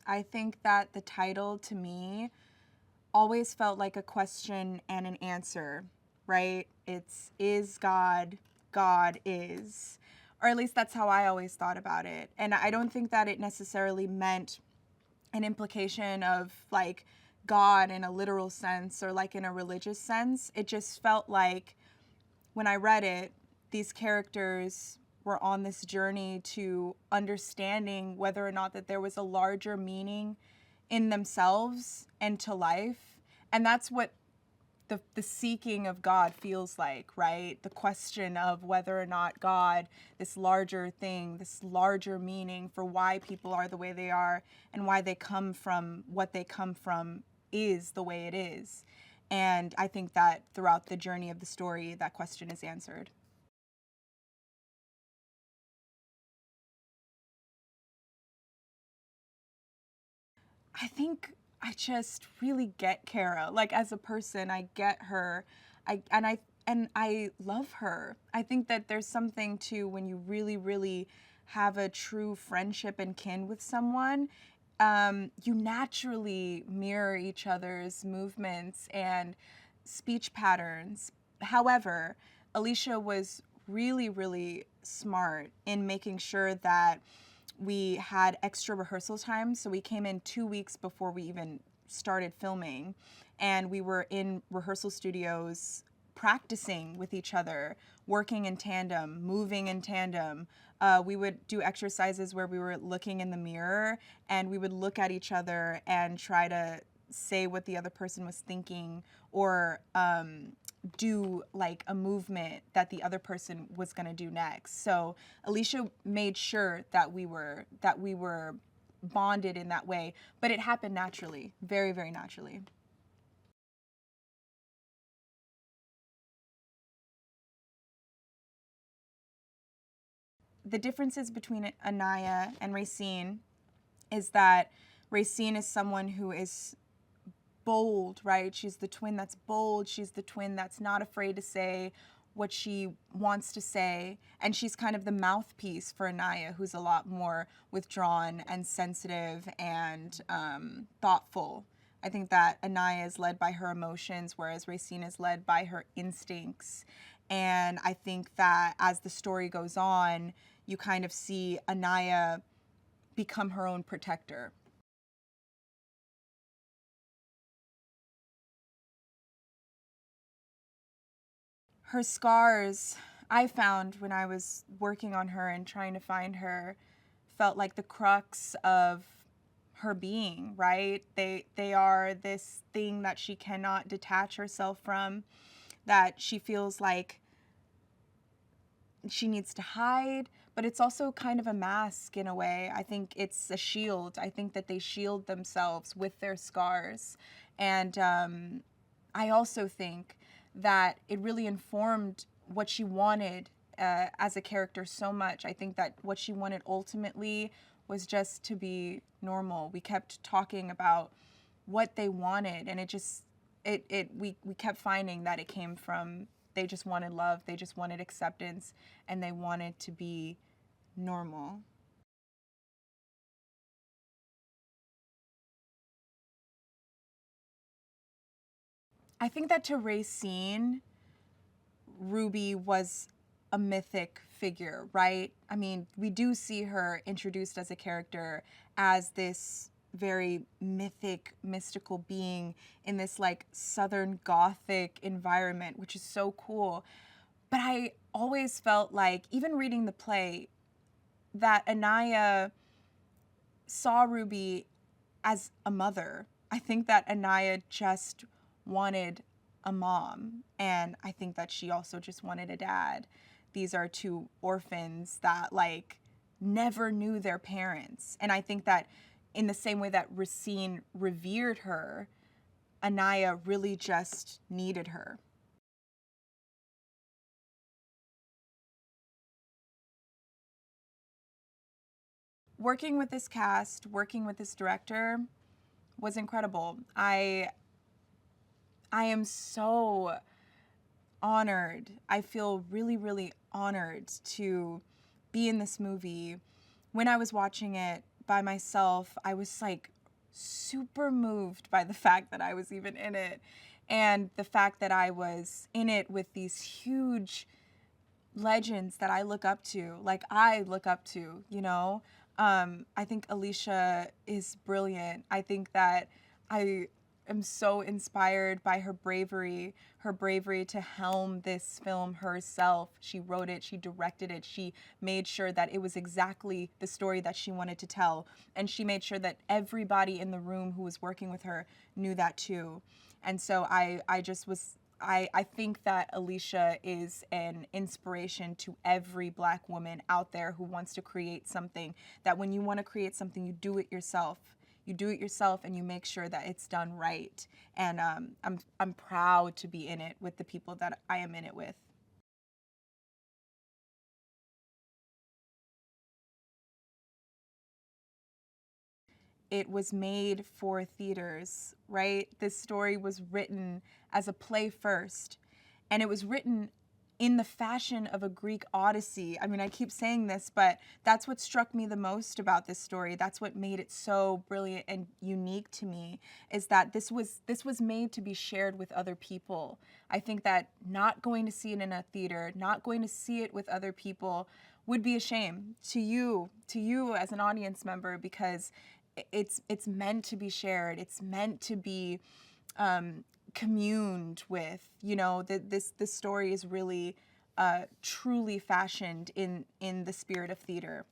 I think that the title to me always felt like a question and an answer, right? It's, is God, God is. Or at least that's how I always thought about it. And I don't think that it necessarily meant an implication of like God in a literal sense or like in a religious sense. It just felt like when I read it, these characters were on this journey to understanding whether or not that there was a larger meaning in themselves and to life. And that's what the seeking of God feels like, right? The question of whether or not God, this larger thing, this larger meaning for why people are the way they are and why they come from what they come from, is the way it is. And I think that throughout the journey of the story, that question is answered. I think I just really get Kara. Like as a person, I get her. I love her. I think that there's something to when you really, really have a true friendship and kin with someone, you naturally mirror each other's movements and speech patterns. However, Alicia was really, really smart in making sure that we had extra rehearsal time. So we came in 2 weeks before we even started filming. And we were in rehearsal studios practicing with each other, working in tandem, moving in tandem. We would do exercises where we were looking in the mirror and we would look at each other and try to say what the other person was thinking or do like a movement that the other person was going to do next. So Alicia made sure that we were bonded in that way, but it happened naturally, very, very naturally. The differences between Anaya and Racine is that Racine is someone who is bold, right? She's the twin that's bold. She's the twin that's not afraid to say what she wants to say. And she's kind of the mouthpiece for Anaya, who's a lot more withdrawn and sensitive and thoughtful. I think that Anaya is led by her emotions, whereas Racine is led by her instincts. And I think that as the story goes on, you kind of see Anaya become her own protector. Her scars, I found when I was working on her and trying to find her, felt like the crux of her being, right? They are this thing that she cannot detach herself from, that she feels like she needs to hide, but it's also kind of a mask in a way. I think it's a shield. I think that they shield themselves with their scars. And I also think that it really informed what she wanted as a character so much. I think that what she wanted ultimately was just to be normal. We kept talking about what they wanted, and it just we kept finding that it came from, they just wanted love, they just wanted acceptance, and they wanted to be normal. I think that to Racine, Ruby was a mythic figure, right? I mean, we do see her introduced as a character as this very mythic, mystical being in this like Southern Gothic environment, which is so cool. But I always felt like, even reading the play, that Anaya saw Ruby as a mother. I think that Anaya just wanted a mom, and I think that she also just wanted a dad. These are two orphans that like never knew their parents. And I think that in the same way that Racine revered her, Anaya really just needed her. Working with this cast, working with this director was incredible. I am so honored. I feel really, really honored to be in this movie. When I was watching it by myself, I was like super moved by the fact that I was even in it, and the fact that I was in it with these huge legends that I look up to, like I look up to, you know? I think Alicia is brilliant. I think that I am so inspired by her bravery to helm this film herself. She wrote it, she directed it, she made sure that it was exactly the story that she wanted to tell. And she made sure that everybody in the room who was working with her knew that too. And so I just was I think that Alicia is an inspiration to every Black woman out there who wants to create something, that when you want to create something, you do it yourself. You do it yourself and you make sure that it's done right. And I'm proud to be in it with the people that I am in it with. It was made for theaters, right? This story was written as a play first, and it was written in the fashion of a Greek Odyssey. I mean, I keep saying this, but that's what struck me the most about this story. That's what made it so brilliant and unique to me, is that this was made to be shared with other people. I think that not going to see it in a theater, not going to see it with other people would be a shame to you as an audience member, because it's meant to be shared. It's meant to be communed with. You know, that this story is really truly fashioned in the spirit of theater.